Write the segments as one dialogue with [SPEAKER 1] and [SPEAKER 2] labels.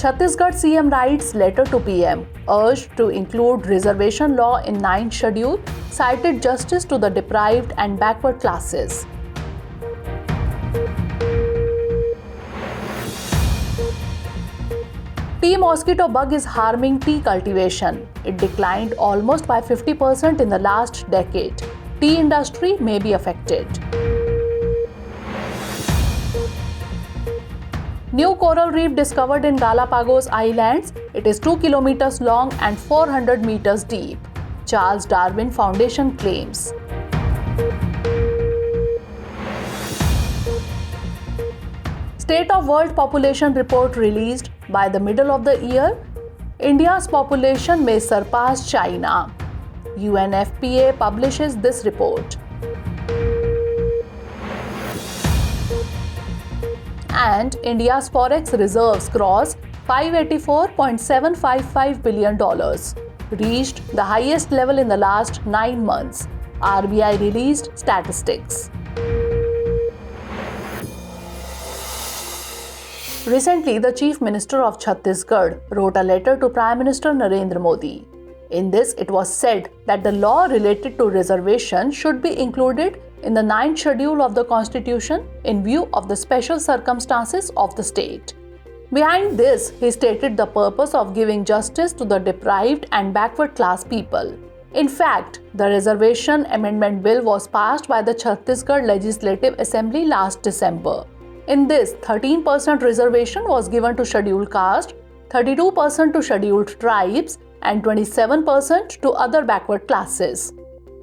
[SPEAKER 1] Chhattisgarh CM writes letter to PM, urged to include reservation law in 9th schedule, cited justice to the deprived and backward classes. Tea mosquito bug is harming tea cultivation. It declined almost by 50% in the last decade. Tea industry may be affected. New coral reef discovered in Galapagos Islands. It is 2 kilometers long and 400 meters deep. Charles Darwin Foundation claims. State of World Population Report released. By the middle of the year, India's population may surpass China. UNFPA publishes this report. And India's forex reserves crossed $584.755 billion, reached the highest level in the last 9 months. RBI released statistics. Recently, the Chief Minister of Chhattisgarh wrote a letter to Prime Minister Narendra Modi. In this, it was said that the law related to reservation should be included in the 9th schedule of the Constitution in view of the special circumstances of the state. Behind this, he stated the purpose of giving justice to the deprived and backward class people. In fact, the Reservation Amendment Bill was passed by the Chhattisgarh Legislative Assembly last December. In this, 13% reservation was given to scheduled caste, 32% to scheduled tribes, and 27% to other backward classes.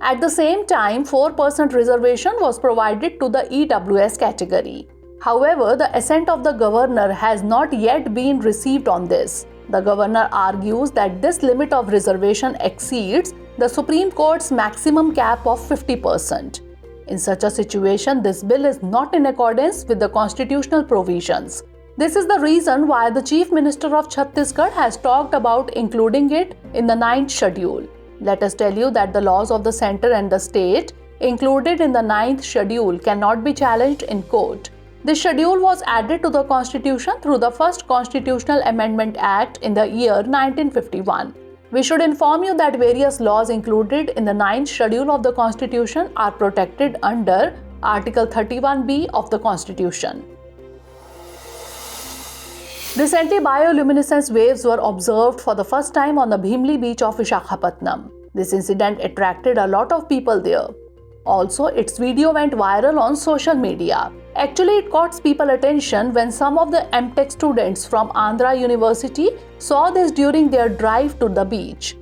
[SPEAKER 1] At the same time, 4% reservation was provided to the EWS category. However, the assent of the governor has not yet been received on this. The governor argues that this limit of reservation exceeds the Supreme Court's maximum cap of 50%. In such a situation, this bill is not in accordance with the constitutional provisions. This is the reason why the Chief Minister of Chhattisgarh has talked about including it in the 9th schedule. Let us tell you that the laws of the center and the state included in the 9th schedule cannot be challenged in court. This schedule was added to the Constitution through the first Constitutional Amendment Act in the year 1951. We should inform you that various laws included in the 9th schedule of the Constitution are protected under Article 31B of the Constitution. Recently, bioluminescence waves were observed for the first time on the Bhimili beach of Visakhapatnam. This incident attracted a lot of people there. Also, its video went viral on social media. Actually, it caught people's attention when some of the MTech students from Andhra University saw this during their drive to the beach.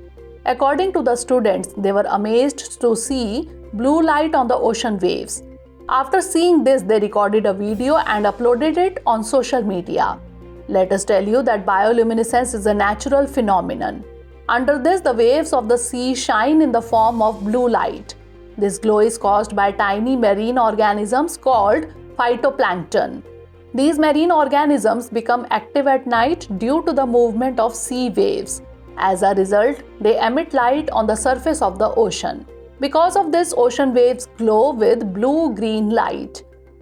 [SPEAKER 1] According to the students, they were amazed to see blue light on the ocean waves. After seeing this, they recorded a video and uploaded it on social media. Let us tell you that bioluminescence is a natural phenomenon. Under this, the waves of the sea shine in the form of blue light. This glow is caused by tiny marine organisms called phytoplankton. These marine organisms become active at night due to the movement of sea waves. As a result, they emit light on the surface of the ocean. Because of this, ocean waves glow with blue-green light.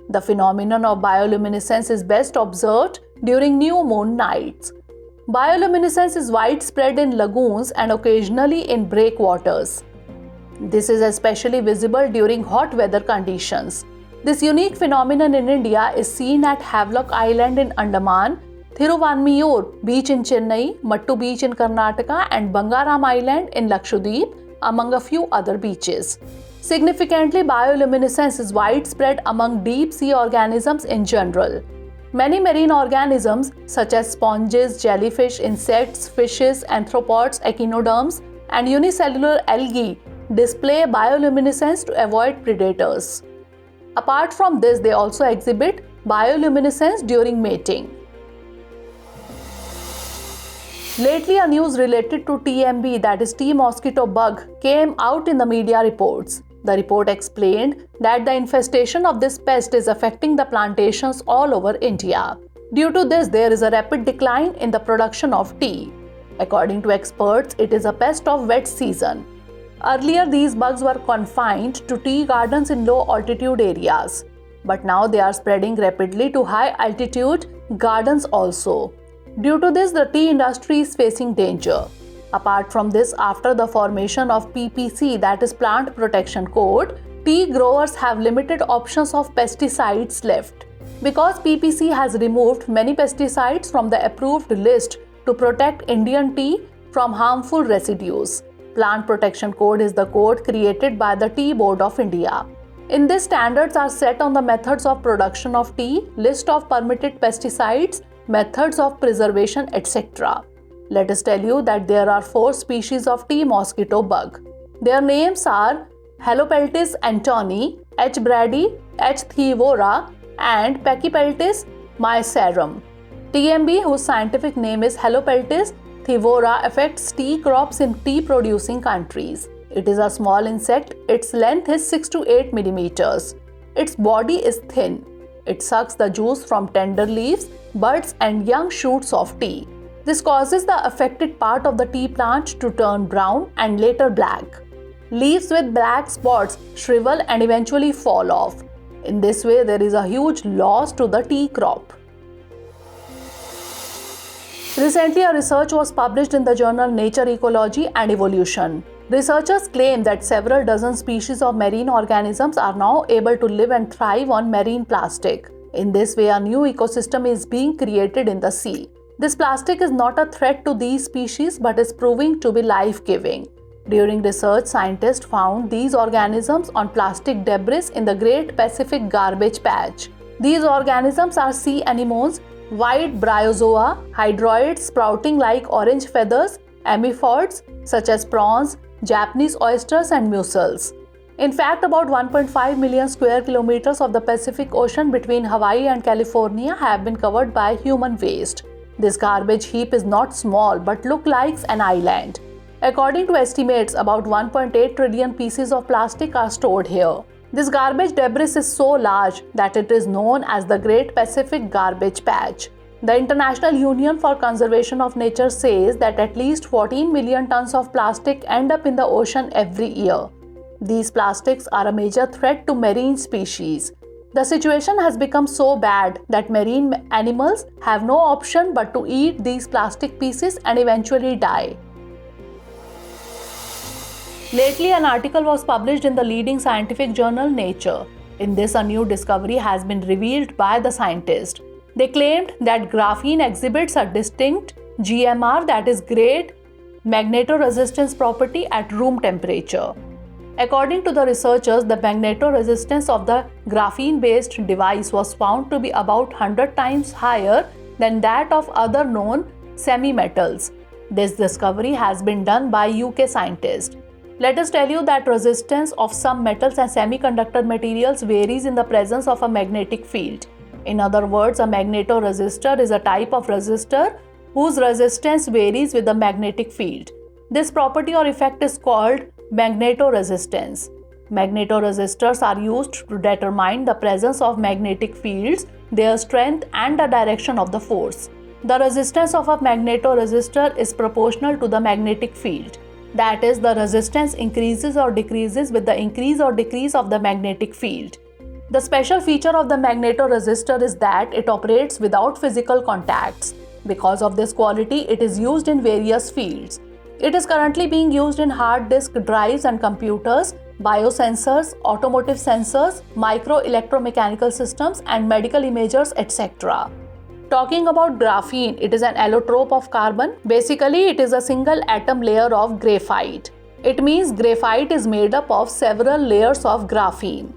[SPEAKER 1] The phenomenon of bioluminescence is best observed during new moon nights. Bioluminescence is widespread in lagoons and occasionally in breakwaters. This is especially visible during hot weather conditions. This unique phenomenon in India is seen at Havelock Island in Andaman, Thiruvanmiyur Beach in Chennai, Mattu Beach in Karnataka, and Bangaram Island in Lakshadweep, among a few other beaches. Significantly, bioluminescence is widespread among deep sea organisms in general. Many marine organisms such as sponges, jellyfish, insects, fishes, arthropods, echinoderms, and unicellular algae display bioluminescence to avoid predators. Apart from this, they also exhibit bioluminescence during mating. Lately, a news related to TMB, that is Tea Mosquito Bug, came out in the media reports. The report explained that the infestation of this pest is affecting the plantations all over India. Due to this, there is a rapid decline in the production of tea. According to experts, it is a pest of wet season. Earlier, these bugs were confined to tea gardens in low-altitude areas, but now they are spreading rapidly to high-altitude gardens also. Due to this, the tea industry is facing danger. Apart from this, after the formation of PPC, that is Plant Protection Code, tea growers have limited options of pesticides left. Because PPC has removed many pesticides from the approved list to protect Indian tea from harmful residues. Plant Protection Code is the code created by the Tea Board of India. In this, standards are set on the methods of production of tea, list of permitted pesticides, methods of preservation, etc. Let us tell you that there are 4 species of tea mosquito bug. Their names are Helopeltis antoni, H. brady, H. thivora, and Pachypeltis mycerum. TMB, whose scientific name is Helopeltis thivora, affects tea crops in tea-producing countries. It is a small insect. Its length is 6 to 8 millimeters. Its body is thin. It sucks the juice from tender leaves, buds, and young shoots of tea. This causes the affected part of the tea plant to turn brown and later black. Leaves with black spots shrivel and eventually fall off. In this way, there is a huge loss to the tea crop. Recently, a research was published in the journal Nature Ecology and Evolution. Researchers claim that several dozen species of marine organisms are now able to live and thrive on marine plastic. In this way, a new ecosystem is being created in the sea. This plastic is not a threat to these species but is proving to be life-giving. During research, scientists found these organisms on plastic debris in the Great Pacific Garbage Patch. These organisms are sea anemones, white bryozoa, hydroids sprouting like orange feathers, amphipods such as prawns, Japanese oysters, and mussels. In fact, about 1.5 million square kilometers of the Pacific Ocean between Hawaii and California have been covered by human waste. This garbage heap is not small but looks like an island. According to estimates, about 1.8 trillion pieces of plastic are stored here. This garbage debris is so large that it is known as the Great Pacific Garbage Patch. The International Union for Conservation of Nature says that at least 14 million tons of plastic end up in the ocean every year. These plastics are a major threat to marine species. The situation has become so bad that marine animals have no option but to eat these plastic pieces and eventually die. Lately, an article was published in the leading scientific journal Nature. In this, a new discovery has been revealed by the scientists. They claimed that graphene exhibits a distinct GMR, that is great magneto resistance property at room temperature. According to the researchers, the magneto resistance of the graphene-based device was found to be about 100 times higher than that of other known semi-metals. This discovery has been done by UK scientists. Let us tell you that resistance of some metals and semiconductor materials varies in the presence of a magnetic field. In other words, a magnetoresistor is a type of resistor whose resistance varies with the magnetic field. This property or effect is called magnetoresistance. Magnetoresistors are used to determine the presence of magnetic fields, their strength, and the direction of the force. The resistance of a magnetoresistor is proportional to the magnetic field. That is, the resistance increases or decreases with the increase or decrease of the magnetic field. The special feature of the magnetoresistor is that it operates without physical contacts. Because of this quality, it is used in various fields. It is currently being used in hard disk drives and computers, biosensors, automotive sensors, micro-electromechanical systems, and medical imagers, etc. Talking about graphene, it is an allotrope of carbon. Basically, it is a single atom layer of graphite. It means graphite is made up of several layers of graphene.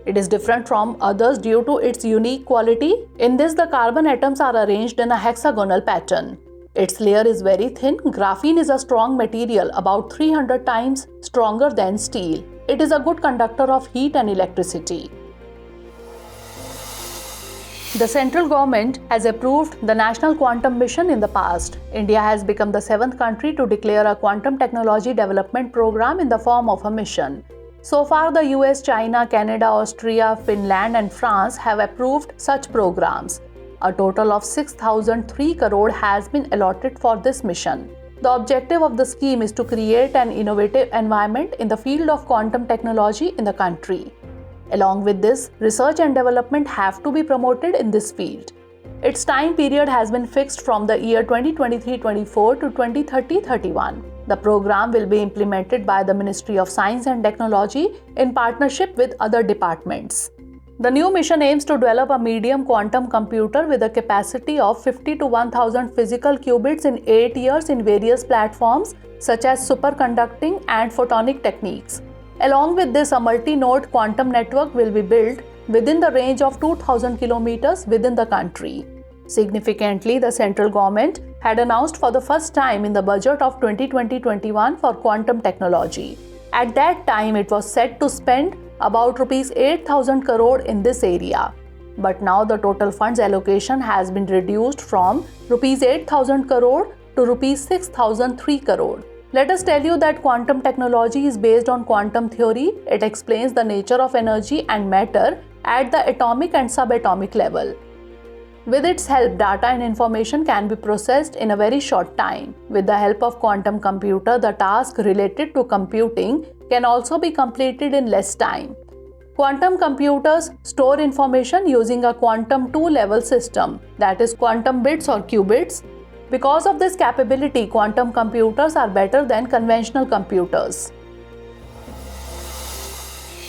[SPEAKER 1] It is different from others due to its unique quality. In this, the carbon atoms are arranged in a hexagonal pattern. Its layer is very thin. Graphene is a strong material, about 300 times stronger than steel. It is a good conductor of heat and electricity. The central government has approved the National Quantum Mission in the past. India has become the 7th country to declare a quantum technology development program in the form of a mission. So far, the US, China, Canada, Austria, Finland, and France have approved such programs. A total of 6,003 crore has been allotted for this mission. The objective of the scheme is to create an innovative environment in the field of quantum technology in the country. Along with this, research and development have to be promoted in this field. Its time period has been fixed from the year 2023-24 to 2030-31. The program will be implemented by the Ministry of Science and Technology in partnership with other departments. The new mission aims to develop a medium quantum computer with a capacity of 50 to 1000 physical qubits in 8 years in various platforms such as superconducting and photonic techniques. Along with this, a multi-node quantum network will be built within the range of 2000 kilometers within the country. Significantly, the central government had announced for the first time in the budget of 2020-21 for quantum technology. At that time, it was set to spend about Rs 8,000 crore in this area. But now the total funds allocation has been reduced from Rs 8,000 crore to Rs 6,003 crore. Let us tell you that quantum technology is based on quantum theory. It explains the nature of energy and matter at the atomic and subatomic level. With its help, data and information can be processed in a very short time. With the help of quantum computer, the task related to computing can also be completed in less time. Quantum computers store information using a quantum 2-level system, that is quantum bits or qubits. Because of this capability, quantum computers are better than conventional computers.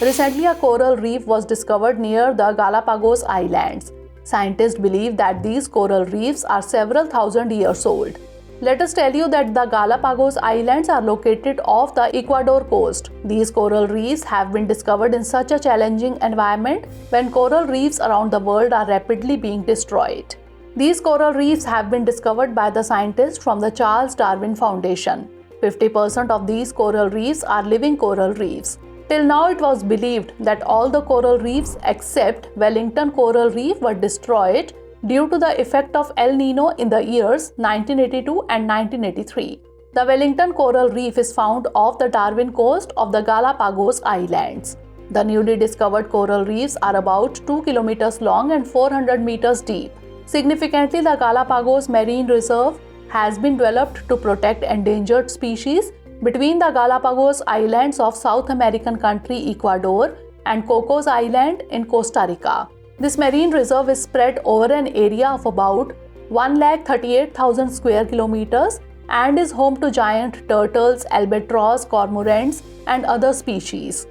[SPEAKER 1] Recently, a coral reef was discovered near the Galapagos Islands. Scientists believe that these coral reefs are several thousand years old. Let us tell you that the Galapagos Islands are located off the Ecuador coast. These coral reefs have been discovered in such a challenging environment when coral reefs around the world are rapidly being destroyed. These coral reefs have been discovered by the scientists from the Charles Darwin Foundation. 50% of these coral reefs are living coral reefs. Till now, it was believed that all the coral reefs except Wellington Coral Reef were destroyed due to the effect of El Nino in the years 1982 and 1983. The Wellington Coral Reef is found off the Darwin coast of the Galapagos Islands. The newly discovered coral reefs are about 2 kilometers long and 400 meters deep. Significantly, the Galapagos Marine Reserve has been developed to protect endangered species between the Galapagos Islands of South American country Ecuador and Cocos Island in Costa Rica. This marine reserve is spread over an area of about 138,000 square kilometers and is home to giant turtles, albatross, cormorants, and other species.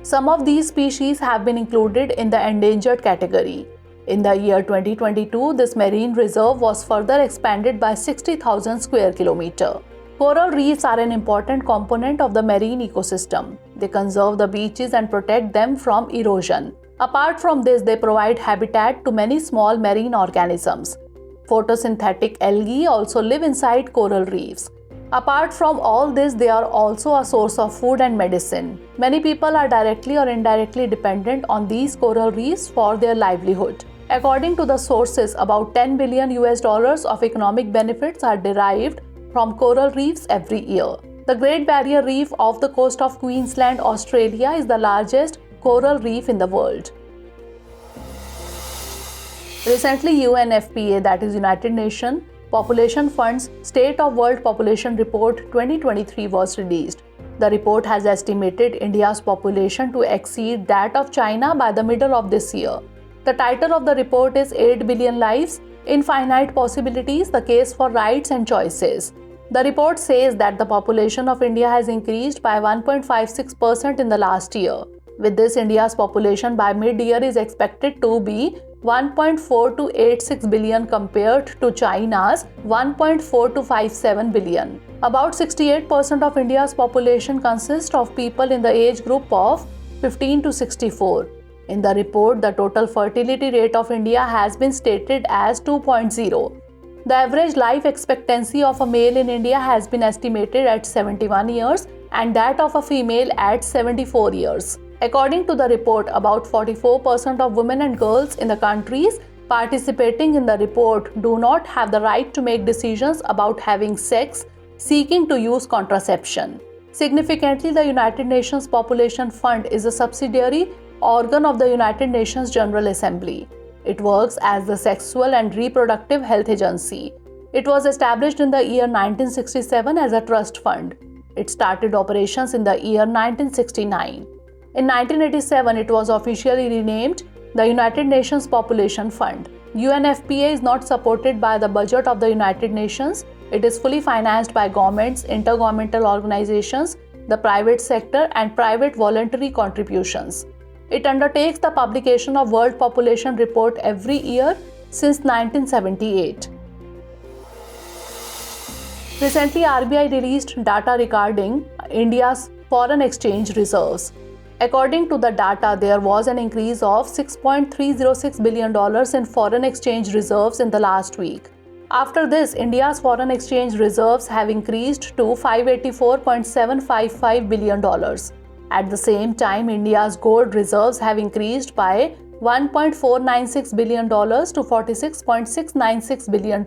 [SPEAKER 1] Some of these species have been included in the endangered category. In the year 2022, this marine reserve was further expanded by 60,000 square kilometers. Coral reefs are an important component of the marine ecosystem. They conserve the beaches and protect them from erosion. Apart from this, they provide habitat to many small marine organisms. Photosynthetic algae also live inside coral reefs. Apart from all this, they are also a source of food and medicine. Many people are directly or indirectly dependent on these coral reefs for their livelihood. According to the sources, about $10 billion of economic benefits are derived from coral reefs every year. The Great Barrier Reef off the coast of Queensland, Australia is the largest coral reef in the world. Recently, UNFPA, that is United Nations Population Fund's State of World Population Report 2023 was released. The report has estimated India's population to exceed that of China by the middle of this year. The title of the report is 8 Billion Lives, Infinite Possibilities, the Case for Rights and Choices. The report says that the population of India has increased by 1.56% in the last year. With this, India's population by mid-year is expected to be 1.4286 billion compared to China's 1.4257 billion. About 68% of India's population consists of people in the age group of 15 to 64. In the report, the total fertility rate of India has been stated as 2.0. The average life expectancy of a male in India has been estimated at 71 years and that of a female at 74 years. According to the report, about 44% of women and girls in the countries participating in the report do not have the right to make decisions about having sex, seeking to use contraception. Significantly, the United Nations Population Fund is a subsidiary organ of the United Nations General Assembly. It works as the Sexual and Reproductive Health Agency. It was established in the year 1967 as a trust fund. It started operations in the year 1969. In 1987, it was officially renamed the United Nations Population Fund. UNFPA is not supported by the budget of the United Nations. It is fully financed by governments, intergovernmental organizations, the private sector, and private voluntary contributions. It undertakes the publication of World Population Report every year since 1978. Recently, RBI released data regarding India's foreign exchange reserves. According to the data, there was an increase of $6.306 billion in foreign exchange reserves in the last week. After this, India's foreign exchange reserves have increased to $584.755 billion. At the same time, India's gold reserves have increased by $1.496 billion to $46.696 billion,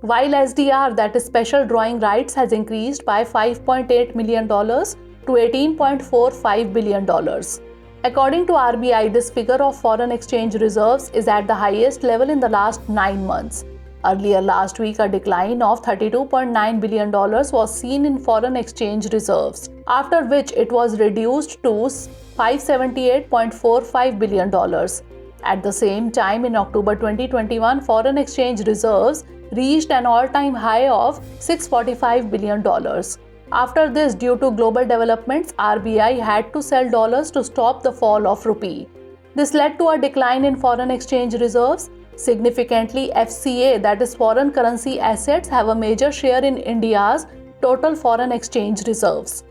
[SPEAKER 1] while SDR, that is special drawing rights, has increased by $5.8 million to $18.45 billion. According to RBI, this figure of foreign exchange reserves is at the highest level in the last 9 months. Earlier last week, a decline of $32.9 billion was seen in foreign exchange reserves, after which it was reduced to $578.45 billion. At the same time, in October 2021, foreign exchange reserves reached an all-time high of $645 billion. After this, due to global developments, RBI had to sell dollars to stop the fall of rupee. This led to a decline in foreign exchange reserves. Significantly, FCA, that is foreign currency assets, have a major share in India's total foreign exchange reserves.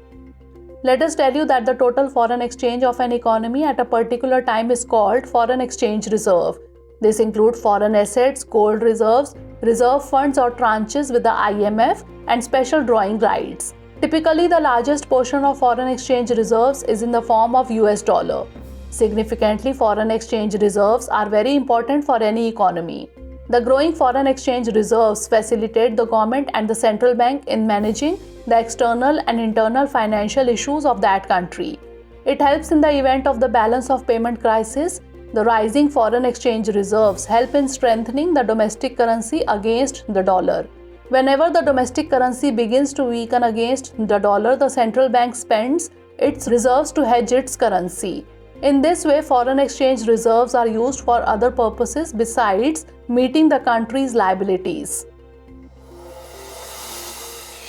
[SPEAKER 1] Let us tell you that the total foreign exchange of an economy at a particular time is called foreign exchange reserve. This includes foreign assets, gold reserves, reserve funds or tranches with the IMF, and special drawing rights. Typically, the largest portion of foreign exchange reserves is in the form of US dollar. Significantly, foreign exchange reserves are very important for any economy. The growing foreign exchange reserves facilitate the government and the central bank in managing the external and internal financial issues of that country. It helps in the event of the balance of payment crisis. The rising foreign exchange reserves help in strengthening the domestic currency against the dollar. Whenever the domestic currency begins to weaken against the dollar, the central bank spends its reserves to hedge its currency. In this way, foreign exchange reserves are used for other purposes besides meeting the country's liabilities.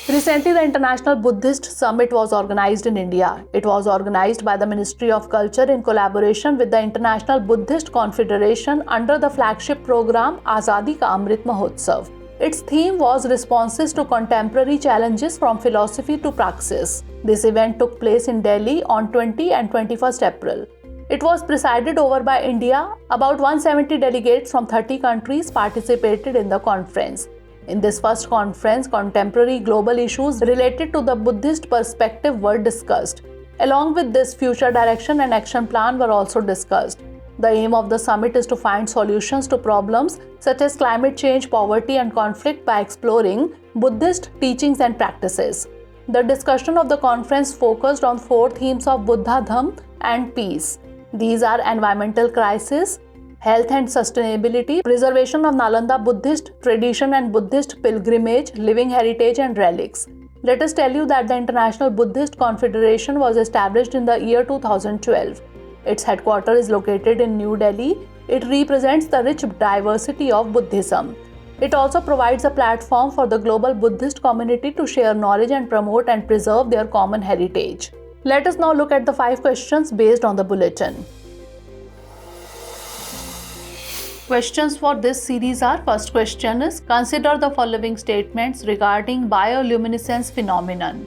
[SPEAKER 1] Recently, the International Buddhist Summit was organized in India. It was organized by the Ministry of Culture in collaboration with the International Buddhist Confederation under the flagship program Azadi Ka Amrit Mahotsav. Its theme was Responses to Contemporary Challenges from Philosophy to Praxis. This event took place in Delhi on 20 and 21st April. It was presided over by India. About 170 delegates from 30 countries participated in the conference. In this first conference, contemporary global issues related to the Buddhist perspective were discussed. Along with this, future direction and action plan were also discussed. The aim of the summit is to find solutions to problems such as climate change, poverty, and conflict by exploring Buddhist teachings and practices. The discussion of the conference focused on 4 themes of Buddha, Dhamma, and peace. These are environmental crisis, health and sustainability, preservation of Nalanda Buddhist tradition and Buddhist pilgrimage, living heritage, and relics. Let us tell you that the International Buddhist Confederation was established in the year 2012. Its headquarters is located in New Delhi. It represents the rich diversity of Buddhism. It also provides a platform for the global Buddhist community to share knowledge and promote and preserve their common heritage. Let us now look at the 5 questions based on the bulletin. Questions for this series are: first question is, consider the following statements regarding bioluminescence phenomenon.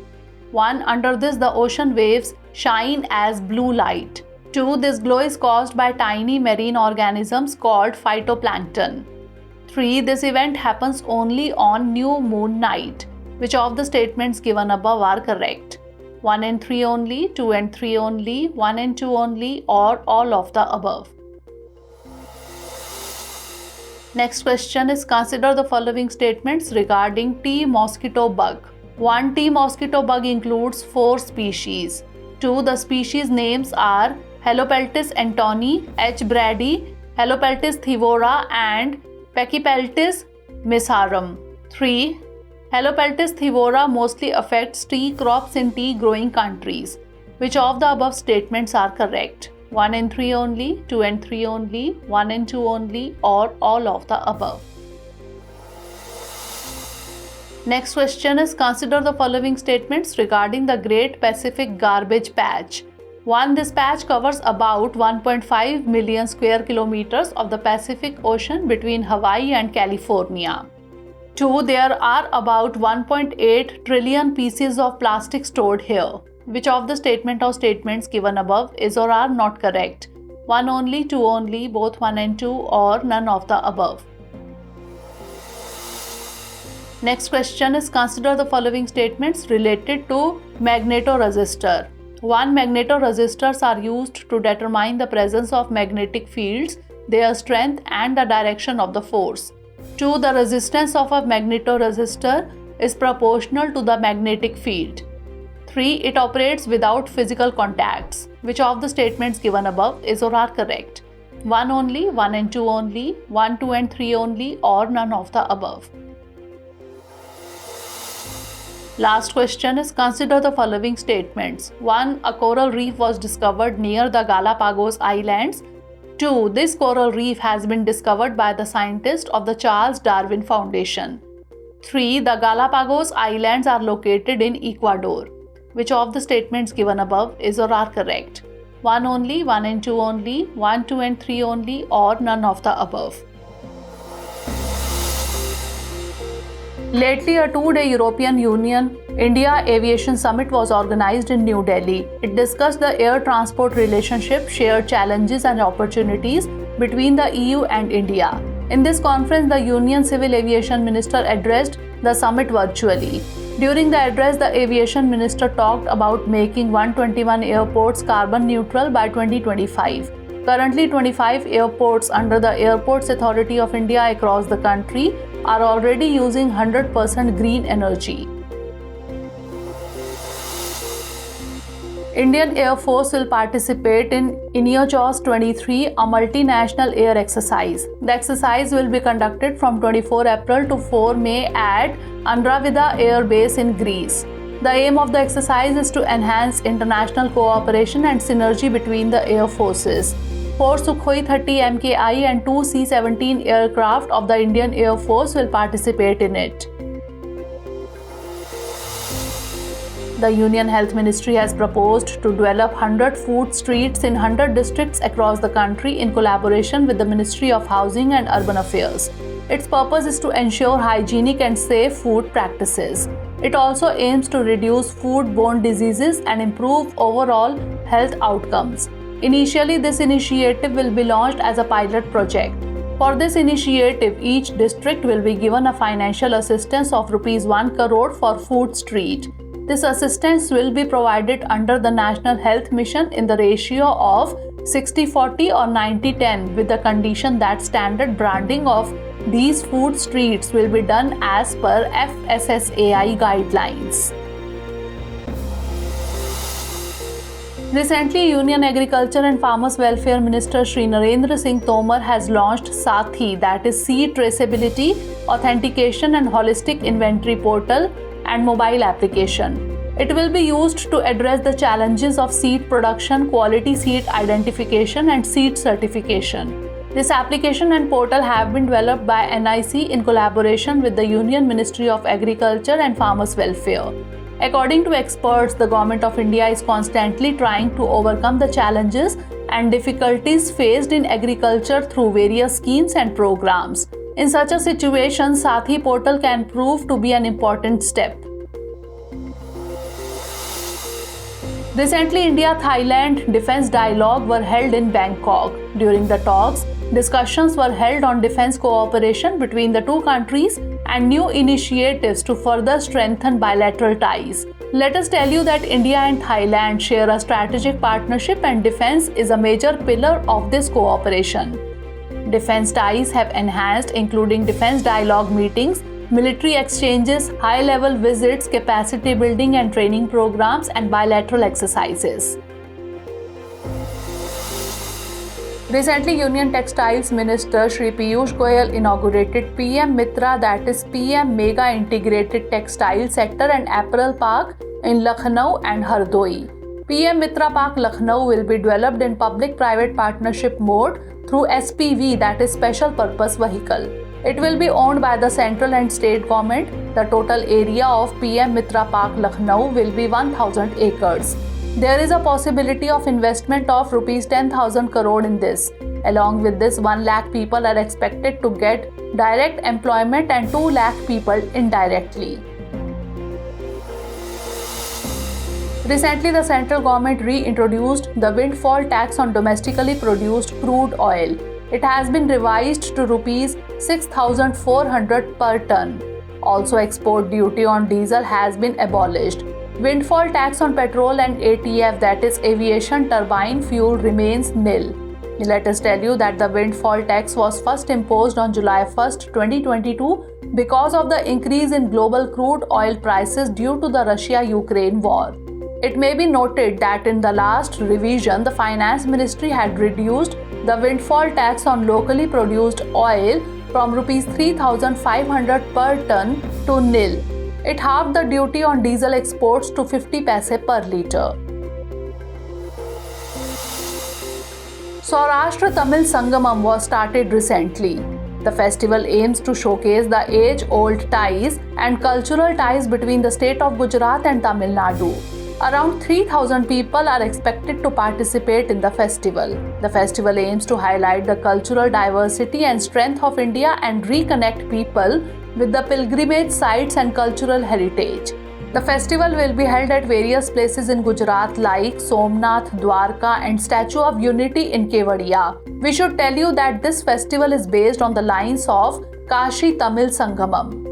[SPEAKER 1] 1. Under this, the ocean waves shine as blue light. 2. This glow is caused by tiny marine organisms called phytoplankton. 3. This event happens only on new moon night. Which of the statements given above are correct? 1 and 3 only, 2 and 3 only, 1 and 2 only, or all of the above? Next question is, consider the following statements regarding tea mosquito bug. 1. Tea mosquito bug includes 4 species. 2. The species names are Helopeltis antoni, H. brady, Helopeltis thivora, and Pachypeltis misharum. 3. Helopeltis thivora mostly affects tea crops in tea growing countries. Which of the above statements are correct? 1 and 3 only, 2 and 3 only, 1 and 2 only, or all of the above? Next question is, consider the following statements regarding the Great Pacific Garbage Patch. 1. This patch covers about 1.5 million square kilometers of the Pacific Ocean between Hawaii and California. 2. There are about 1.8 trillion pieces of plastic stored here. Which of the statement or statements given above is or are not correct? 1 only, 2 only, both 1 and 2, or none of the above? Next question is, consider the following statements related to Magneto resistor. 1. Magneto resistors are used to determine the presence of magnetic fields, their strength and the direction of the force. 2. The resistance of a magneto resistor is proportional to the magnetic field. 3. It operates without physical contacts. Which of the statements given above is or are correct? 1 only, 1 and 2 only, 1, 2 and 3 only, or none of the above? Last question is, consider the following statements. 1. A coral reef was discovered near the Galapagos Islands. 2. This coral reef has been discovered by the scientists of the Charles Darwin Foundation. 3. The Galapagos Islands are located in Ecuador. Which of the statements given above is or are correct? 1 only, 1 and 2 only, 1, 2 and 3 only, or none of the above? Lately, a 2-day European Union India Aviation Summit was organized in New Delhi. It discussed the air transport relationship, shared challenges and opportunities between the EU and India. In this conference, the Union Civil Aviation Minister addressed the summit virtually. During the address, the Aviation Minister talked about making 121 airports carbon neutral by 2025. Currently, 25 airports under the Airports Authority of India across the country are already using 100% green energy. Indian Air Force will participate in INEOCHOS 23, a multinational air exercise. The exercise will be conducted from 24 April to 4 May at Andravida Air Base in Greece. The aim of the exercise is to enhance international cooperation and synergy between the air forces. 4 Sukhoi 30 MKI and 2 C-17 aircraft of the Indian Air Force will participate in it. The Union Health Ministry has proposed to develop 100 food streets in 100 districts across the country in collaboration with the Ministry of Housing and Urban Affairs. Its purpose is to ensure hygienic and safe food practices. It also aims to reduce food-borne diseases and improve overall health outcomes. Initially, this initiative will be launched as a pilot project. For this initiative, each district will be given a financial assistance of Rs 1 crore for food street. This assistance will be provided under the National Health Mission in the ratio of 60-40 or 90-10, with the condition that standard branding of these food streets will be done as per FSSAI guidelines. Recently, Union Agriculture and Farmers Welfare Minister Shri Narendra Singh Tomar has launched Sathi, that is Seed Traceability, Authentication and Holistic Inventory Portal and mobile application. It will be used to address the challenges of seed production, quality seed identification and seed certification. This application and portal have been developed by NIC in collaboration with the Union Ministry of Agriculture and Farmers Welfare. According to experts, the Government of India is constantly trying to overcome the challenges and difficulties faced in agriculture through various schemes and programs. In such a situation, Sathi portal can prove to be an important step. Recently, India-Thailand defense dialogue were held in Bangkok. During the talks, discussions were held on defense cooperation between the two countries and new initiatives to further strengthen bilateral ties. Let us tell you that India and Thailand share a strategic partnership, and defense is a major pillar of this cooperation. Defense ties have enhanced, including defense dialogue meetings, military exchanges, high-level visits, capacity building and training programs, and bilateral exercises. Recently, Union Textiles Minister Shri Piyush Goyal inaugurated PM Mitra, that is PM Mega Integrated Textile Sector and Apparel Park in Lucknow and Hardoi. PM Mitra Park Lucknow will be developed in public-private partnership mode through SPV, that is Special Purpose Vehicle. It will be owned by the central and state government. The total area of PM Mitra Park Lucknow will be 1000 acres. There is a possibility of investment of rupees 10,000 crore in this. Along with this, 1 lakh people are expected to get direct employment and 2 lakh people indirectly. Recently, the central government reintroduced the windfall tax on domestically produced crude oil. It has been revised to rupees 6,400 per ton. Also, export duty on diesel has been abolished. Windfall tax on petrol and ATF, that is aviation turbine fuel, remains nil. Let us tell you that the windfall tax was first imposed on July 1st, 2022 because of the increase in global crude oil prices due to the Russia-Ukraine war. It may be noted that in the last revision, the Finance Ministry had reduced the windfall tax on locally produced oil from rupees 3,500 per ton to nil. It halved the duty on diesel exports to 50 paise per litre. Saurashtra Tamil Sangamam was started recently. The festival aims to showcase the age-old ties and cultural ties between the state of Gujarat and Tamil Nadu. Around 3,000 people are expected to participate in the festival. The festival aims to highlight the cultural diversity and strength of India and reconnect people with the pilgrimage sites and cultural heritage. The festival will be held at various places in Gujarat like Somnath, Dwarka and Statue of Unity in Kevadia. We should tell you that this festival is based on the lines of Kashi Tamil Sangamam.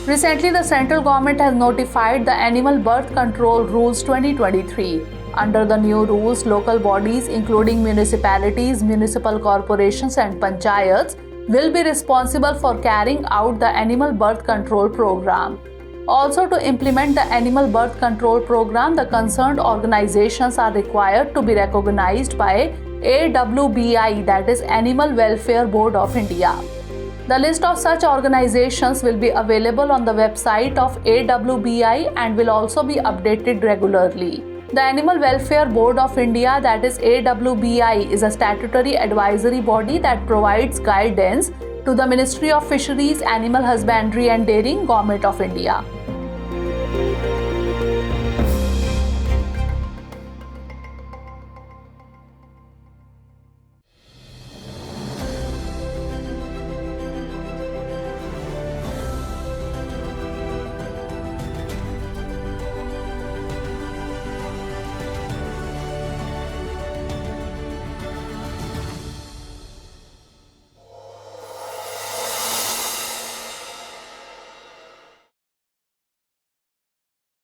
[SPEAKER 1] Recently, the central government has notified the Animal Birth Control Rules 2023. Under the new rules, local bodies including municipalities, municipal corporations and panchayats will be responsible for carrying out the Animal Birth Control Program. Also, to implement the Animal Birth Control Program, the concerned organizations are required to be recognized by AWBI, that is Animal Welfare Board of India. The list of such organizations will be available on the website of AWBI and will also be updated regularly. The Animal Welfare Board of India, that is AWBI, is a statutory advisory body that provides guidance to the Ministry of Fisheries, Animal Husbandry and Dairying, Government of India.